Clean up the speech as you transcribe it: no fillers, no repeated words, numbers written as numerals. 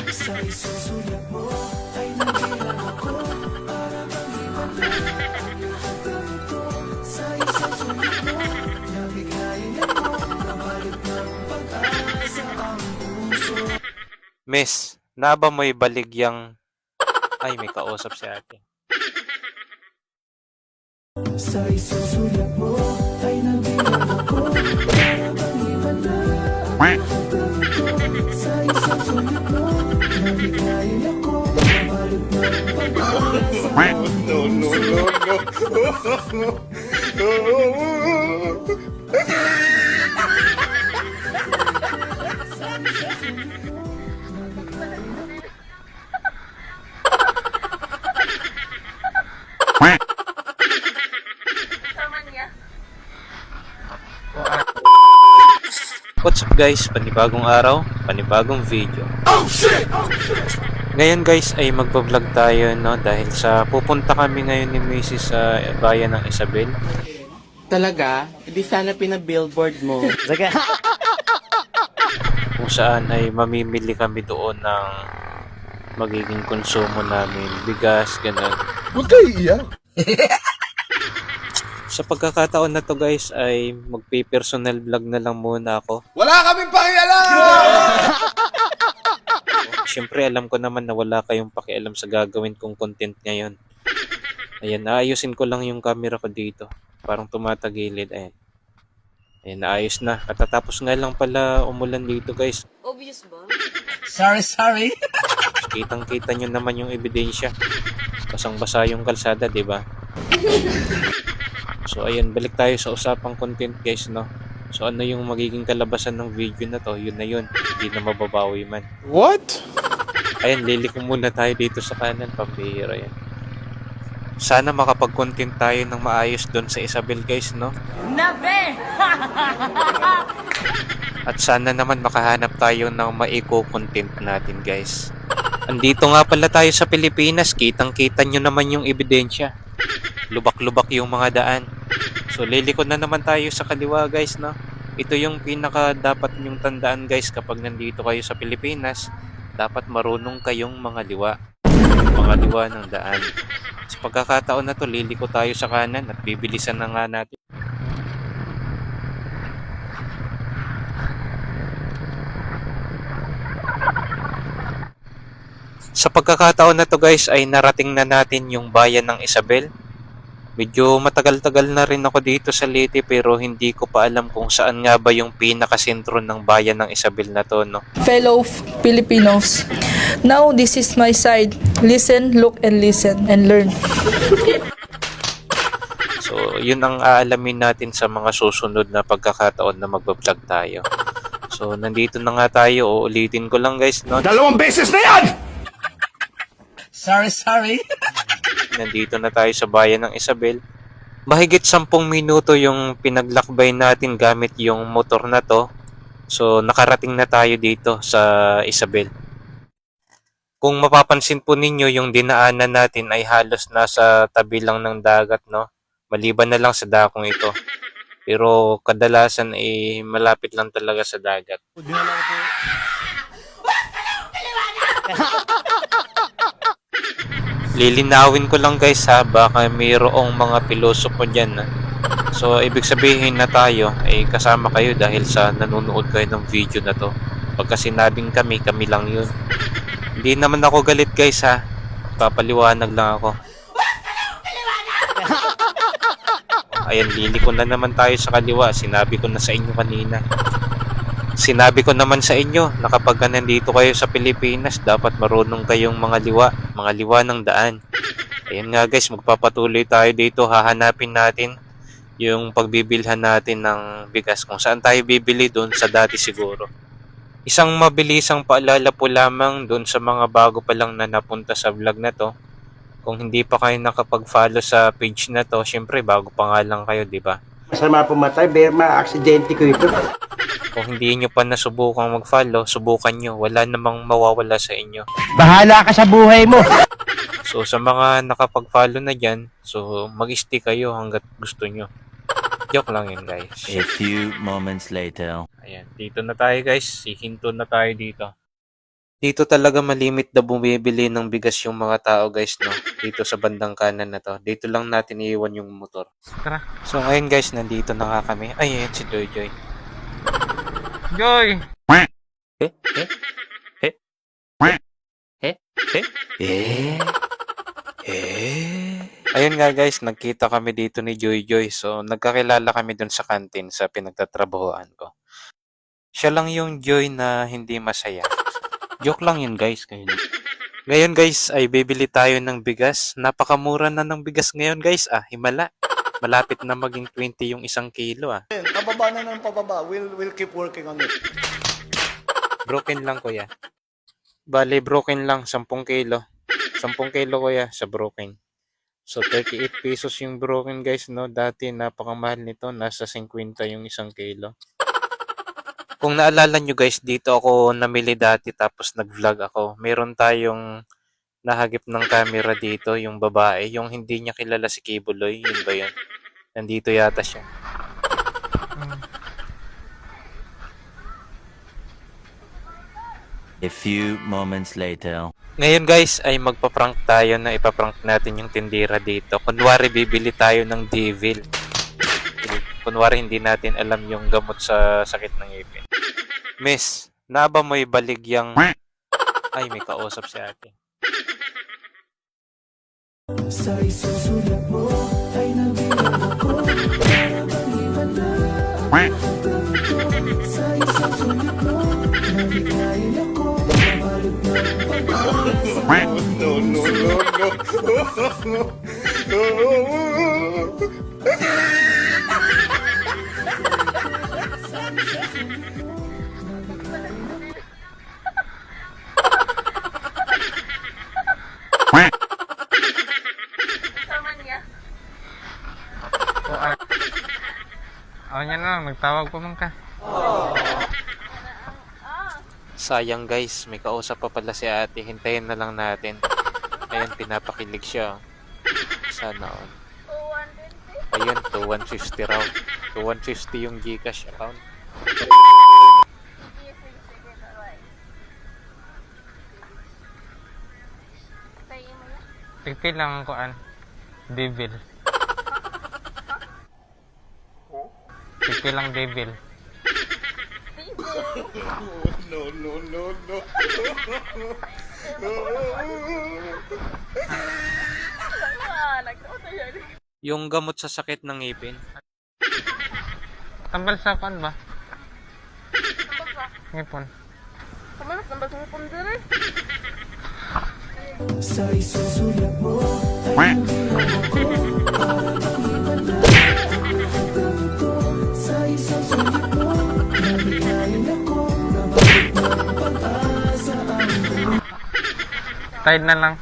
Sa isang sulat mo ay nabilang ako para mag-iwala ang lahat ng ito. Sa isang sulat mo, nabiglayin ako, nabalot ng pag-asa ang puso. Miss, naba mo'y baligyang... Ay, may kausap si ate. Sa isang sulat mo ay nabilang ako para mag-iwala ang lahat ng ito. Sa isang sulat mo, nabiglayin ako, nabalot ng pag-asa ang What's up guys? Panibagong araw, panibagong video. Ngayon guys ay magbablog tayo no dahil sa pupunta kami ngayon ni Mrs. sa bayan ng Isabel. Talaga? Hindi sana pinabillboard mo. Kung saan ay mamimili kami doon ng magiging konsumo namin, bigas, ganun. Huwag kayo iiyak. Sa pagkakataon na to guys ay magpi-personal vlog na lang muna ako. Wala kaming pakialam! Siyempre alam ko naman na wala kayong pakialam sa gagawin kong content ngayon. Ayan, naayusin ko lang yung camera ko dito. Parang tumatagilid. Ayan. Ayan, naayos na. Katatapos nga lang pala umulan dito guys. Obvious ba? Sorry. Kitang-kita nyo naman yung ebidensya. Basang-basa yung kalsada, di ba? So ayan, balik tayo sa usapang content guys, no? So ano yung magiging kalabasan ng video na to? Yun na yun. Hindi na mababawi man. What? Ayan, liliko muna tayo dito sa kanan. Pambihira yan. Sana makapag-content tayo ng maayos doon sa Isabel guys, no? Nabe! At sana naman makahanap tayo ng maiko-content natin guys. Andito nga pala tayo sa Pilipinas. Kitang-kita nyo naman yung ebidensya. Lubak-lubak yung mga daan. So liliko na naman tayo sa kaliwa guys, no? Ito yung pinaka dapat nyong tandaan guys kapag nandito kayo sa Pilipinas. Dapat marunong kayong mga liwa. Mga liwa ng daan. Sa pagkakataon na to, liliko tayo sa kanan at bibilisan na nga natin. Sa pagkakataon na to guys ay narating na natin yung bayan ng Isabel. Medyo matagal-tagal na rin ako dito sa Leyte pero hindi ko pa alam kung saan nga ba yung pinakasentro ng bayan ng Isabel na to, no? Fellow Filipinos, now this is my side. Listen, look, and listen, and learn. So, yun ang aalamin natin sa mga susunod na pagkakataon na magbablog tayo. So, nandito na nga tayo. Uulitin ko lang guys, no? 2 beses na yan! Sorry. Nandito na tayo sa bayan ng Isabel. Mahigit 10 minuto yung pinaglakbay natin gamit yung motor na to. So, nakarating na tayo dito sa Isabel. Kung mapapansin po ninyo, yung dinaanan natin ay halos nasa tabi lang ng dagat, no? Maliban na lang sa dakong ito. Pero kadalasan ay malapit lang talaga sa dagat. Lilinawin ko lang guys ha, baka mayroong mga pilosopo dyan. So, ibig sabihin na tayo ay kasama kayo dahil sa nanonood kayo ng video na to. Pagka sinabing kami, kami lang yun. Hindi naman ako galit guys ha. Papaliwanag lang ako. Ayan, liliko na naman tayo sa kaliwa. Sinabi ko na sa inyo kanina. Sinabi ko naman sa inyo na kapag nandito kayo sa Pilipinas, dapat marunong kayong mga liwa ng daan. Ayan nga guys, magpapatuloy tayo dito. Hahanapin natin yung pagbibilhan natin ng bigas. Kung saan tayo bibili doon sa dati siguro. Isang mabilisang paalala po lamang doon sa mga bago pa lang na napunta sa vlog na to. Kung hindi pa kayo nakapag-follow sa page na to, syempre bago pa nga lang kayo, di ba? Masama pumatay, ma-aksidente ko ito. Kung hindi nyo pa nasubukang mag-follow, subukan nyo. Wala namang mawawala sa inyo. Bahala ka sa buhay mo. So sa mga nakapag-follow na dyan, so mag-stay kayo hanggat gusto nyo. Joke lang yun guys. A few moments later. Ayan, dito na tayo guys. Hihinto na tayo dito. Dito talaga malimit na bumibili ng bigas yung mga tao guys, no? Dito sa bandang kanan na to. Dito lang natin iiwan yung motor. Tara. So ngayon guys, nandito na nga kami. Ay, ayan si Joy Joy. Joy! Eh? Eh? Eh? Eh? Eh? Eh? Ayun nga guys, nagkita kami dito ni Joy Joy. So nagkakilala kami dun sa kantin sa pinagtatrabahoan ko. Siya lang yung Joy na hindi masaya. Joke lang yun guys. Ngayon guys ay bibili tayo ng bigas. Napakamura na ng bigas ngayon guys. Himala. Malapit na maging 20 yung 1 kilo Pababa na ng pababa. We'll keep working on it. Broken lang kuya. Bale broken lang 10 kilo. 10 kilo kuya sa broken. So 38 pesos yung broken guys, no. Dati napakamahal nito, nasa 50 yung 1 kilo. Kung naalala nyo guys, dito ako namili dati tapos nag-vlog ako. Meron tayong nahagip ng camera dito, yung babae, yung hindi niya kilala si Kibuloy, yun ba yun? Nandito yata siya. A few moments later. Ngayon guys, ay magpa-prank tayo na ipaprank natin yung tindera dito. Kunwari bibili tayo ng Devil. Kunwari hindi natin alam yung gamot sa sakit ng ngipin. Miss, naba mo'y baligyang... Ay, may kausap si ate. Sa isang sulat mo ay nabilang ako para bang himala ang ganito. Sa isang sulit mo nabiglayin ako mabalot ng pag-asa. Niya na lang, nagtawag pa man ka. Sayang guys, may kausap pa pala si ate. Hintayin na lang natin. Ayun, pinapakilig siya. Sana all. Ayun, 2,150 raw. 2,150 yung Gcash account. Tigpil lang ang kuan. Devil. Tigpil lang devil. Yung gamot sa sakit ng ngipin. Tambal sa kuan ba? Ngipon. Sa isang sulat mo ay nabilang ako para bang himala ang ganito. Sa isang sulit mo nabiglayin ako nabalot ng pag-asa. Tide na lang.